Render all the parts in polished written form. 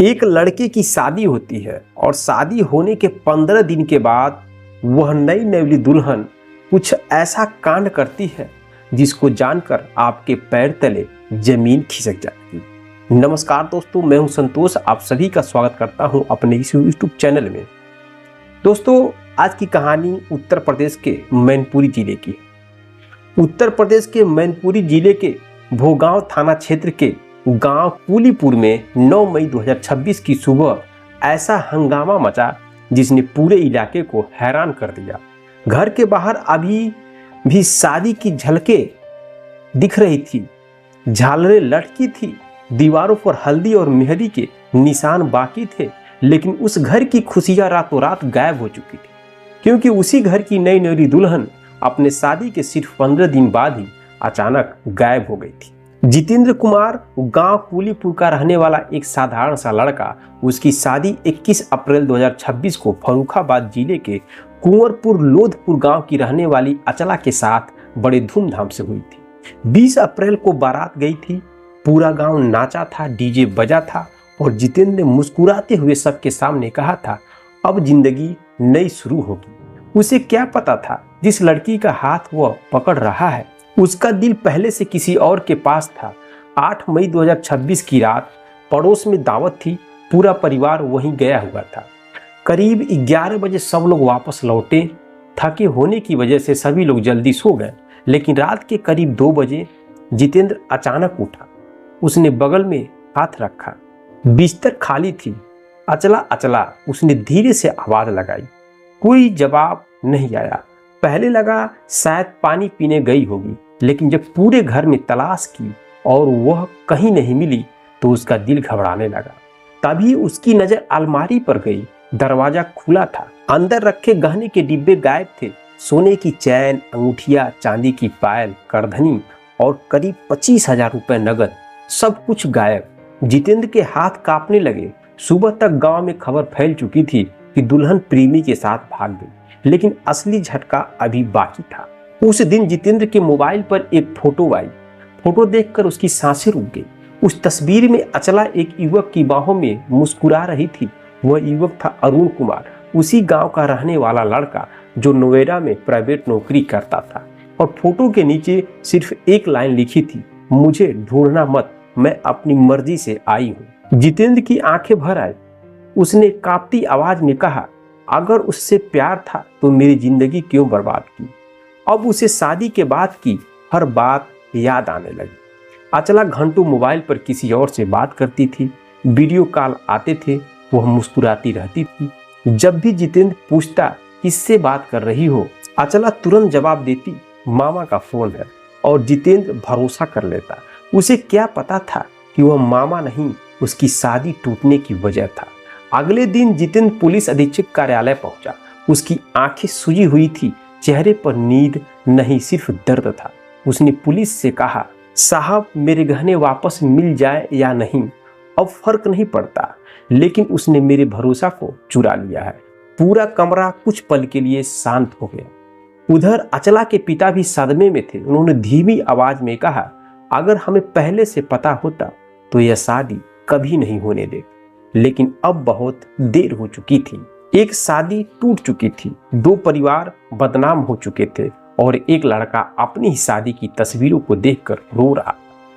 एक लड़के की शादी होती है और शादी होने के 15 दिन के बाद वह नई नवेली दुल्हन कुछ ऐसा कांड करती है जिसको जानकर आपके पैर तले जमीन खिसक जाएगी। नमस्कार दोस्तों, मैं हूं संतोष, आप सभी का स्वागत करता हूं अपने इस यूट्यूब चैनल में। दोस्तों, आज की कहानी उत्तर प्रदेश के मैनपुरी जिले की है। उत्तर प्रदेश के मैनपुरी जिले के भोगांव थाना क्षेत्र के गांव कुलीपुर में 9 मई 2026 की सुबह ऐसा हंगामा मचा जिसने पूरे इलाके को हैरान कर दिया। घर के बाहर अभी भी शादी की झलकें दिख रही थी, झालरें लटकी थी, दीवारों पर हल्दी और मेहंदी के निशान बाकी थे, लेकिन उस घर की खुशियां रातों रात गायब हो चुकी थी, क्योंकि उसी घर की नई नवेली दुल्हन अपने शादी के सिर्फ 15 दिन बाद ही अचानक गायब हो गई थी। जितेंद्र कुमार गांव कुलीपुर का रहने वाला एक साधारण सा लड़का। उसकी शादी 21 अप्रैल 2026 को फर्रुखाबाद जिले के कुंवरपुर लोधपुर गांव की रहने वाली अचला के साथ बड़े धूमधाम से हुई थी। 20 अप्रैल को बारात गई थी, पूरा गांव नाचा था, डीजे बजा था और जितेंद्र ने मुस्कुराते हुए सबके सामने कहा था, अब जिंदगी नई शुरू होगी। उसे क्या पता था जिस लड़की का हाथ वह पकड़ रहा है उसका दिल पहले से किसी और के पास था। 8 मई 2026 की रात पड़ोस में दावत थी, पूरा परिवार वहीं गया हुआ था। करीब 11 बजे सब लोग वापस लौटे। थके होने की वजह से सभी लोग जल्दी सो गए, लेकिन रात के करीब 2 बजे जितेंद्र अचानक उठा। उसने बगल में हाथ रखा, बिस्तर खाली थी। अचला अचला उसने धीरे से आवाज लगाई। कोई जवाब नहीं आया। पहले लगा शायद पानी पीने गई होगी, लेकिन जब पूरे घर में तलाश की और वह कहीं नहीं मिली तो उसका दिल घबराने लगा। तभी उसकी नजर अलमारी पर गई। दरवाजा खुला था, अंदर रखे गहने के डिब्बे गायब थे। सोने की चैन, अंगूठिया, चांदी की पायल, करधनी और करीब 25,000 रुपए नगद, सब कुछ गायब। जितेंद्र के हाथ कांपने लगे। सुबह तक गांव में खबर फैल चुकी थी कि दुल्हन प्रेमी के साथ भाग गई, लेकिन असली झटका अभी बाकी था। उस दिन जितेंद्र के मोबाइल पर एक फोटो आई। फोटो देखकर उसकी सांसें रुक गई। उस तस्वीर में अचला एक युवक की बाहों में मुस्कुरा रही थी। वह युवक था अरुण कुमार, उसी गांव का रहने वाला लड़का जो नोएडा में प्राइवेट नौकरी करता था। और फोटो के नीचे सिर्फ एक लाइन लिखी थी, मुझे ढूंढना मत, मैं अपनी मर्जी से आई हूँ। जितेंद्र की आंखें भर आई। उसने कांपती आवाज में कहा, अगर उससे प्यार था तो मेरी जिंदगी क्यों बर्बाद की। अब उसे शादी के बाद की हर बात याद आने लगी। अचला घंटों मोबाइल पर किसी और से बात करती थी, वीडियो कॉल आते थे, वह मुस्कुराती रहती थी। जब भी जितेंद्र पूछता किससे बात कर रही हो, अचला तुरंत जवाब देती, मामा का फोन है। और जितेंद्र भरोसा कर लेता। उसे क्या पता था कि वह मामा नहीं, उसकी शादी टूटने की वजह था। अगले दिन जितेंद्र पुलिस अधीक्षक कार्यालय पहुंचा। उसकी आंखें सूजी हुई थी, चेहरे पर नींद नहीं, सिर्फ दर्द था। उसने पुलिस से कहा, साहब मेरे गहने वापस मिल जाए या नहीं, अब फर्क नहीं पड़ता, लेकिन उसने मेरे भरोसा को चुरा लिया है। पूरा कमरा कुछ पल के लिए शांत हो गया। उधर अचला के पिता भी सदमे में थे। उन्होंने धीमी आवाज में कहा, अगर हमें पहले से पता होता तो यह शादी कभी नहीं होने देती, लेकिन अब बहुत देर हो चुकी थी। एक शादी टूट चुकी थी, 2 परिवार बदनाम हो चुके थे और एक लड़का अपनी ही शादी की तस्वीरों को देखकर रो रहा।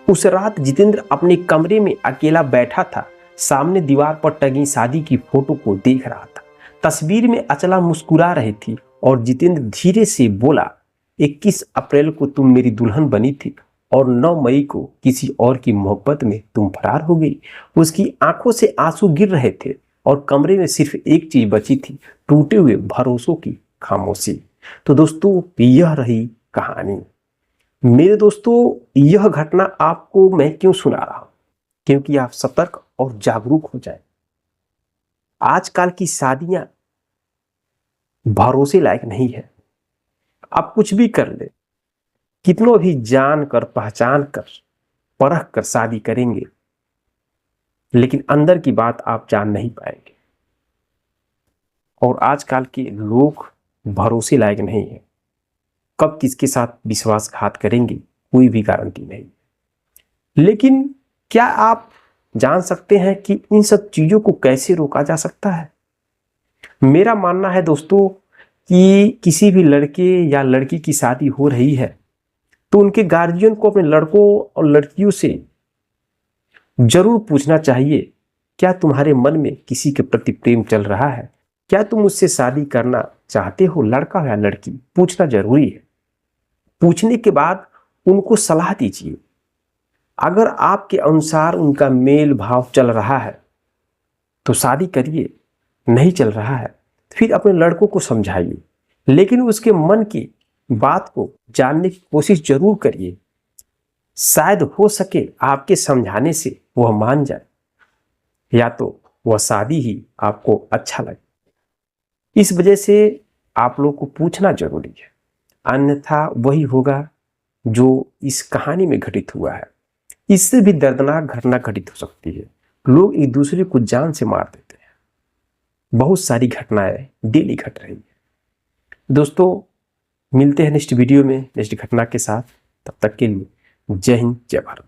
उस रात जितेंद्र अपने कमरे में अकेला बैठा था, सामने दीवार पर टंगी शादी की फोटो को देख रहा था। तस्वीर में अचला मुस्कुरा रही थी और जितेंद्र धीरे से बोला, 21 अप्रैल को तुम मेरी दुल्हन बनी थी और 9 मई को किसी और की मोहब्बत में तुम फरार हो गई। उसकी आंखों से आंसू गिर रहे थे और कमरे में सिर्फ एक चीज बची थी, टूटे हुए भरोसों की खामोशी। तो दोस्तों, यह रही कहानी। मेरे दोस्तों, यह घटना आपको मैं क्यों सुना रहा हूं, क्योंकि आप सतर्क और जागरूक हो जाए। आजकल की शादियां भरोसे लायक नहीं है। आप कुछ भी कर ले, कितनों भी जान कर, पहचान कर, परख कर शादी करेंगे, लेकिन अंदर की बात आप जान नहीं पाएंगे। और आजकल के लोग भरोसे लायक नहीं है। कब किसके साथ विश्वासघात करेंगे कोई भी गारंटी नहीं। लेकिन क्या आप जान सकते हैं कि इन सब चीजों को कैसे रोका जा सकता है। मेरा मानना है दोस्तों कि किसी भी लड़के या लड़की की शादी हो रही है तो उनके गार्जियन को अपने लड़कों और लड़कियों से जरूर पूछना चाहिए, क्या तुम्हारे मन में किसी के प्रति प्रेम चल रहा है, क्या तुम उससे शादी करना चाहते हो, लड़का या लड़की। पूछना जरूरी है। पूछने के बाद उनको सलाह दीजिए। अगर आपके अनुसार उनका मेल भाव चल रहा है तो शादी करिए, नहीं चल रहा है फिर अपने लड़कों को समझाइए, लेकिन उसके मन की बात को जानने की कोशिश जरूर करिए। शायद हो सके आपके समझाने से वह मान जाए, या तो वह शादी ही आपको अच्छा लगे। इस वजह से आप लोग को पूछना जरूरी है, अन्यथा वही होगा जो इस कहानी में घटित हुआ है। इससे भी दर्दनाक घटना घटित हो सकती है। लोग एक दूसरे को जान से मार देते हैं। बहुत सारी घटनाएं डेली घट रही है। दोस्तों मिलते हैं नेक्स्ट वीडियो में नेक्स्ट घटना के साथ। तब तक के लिए जय हिंद, जय भारत।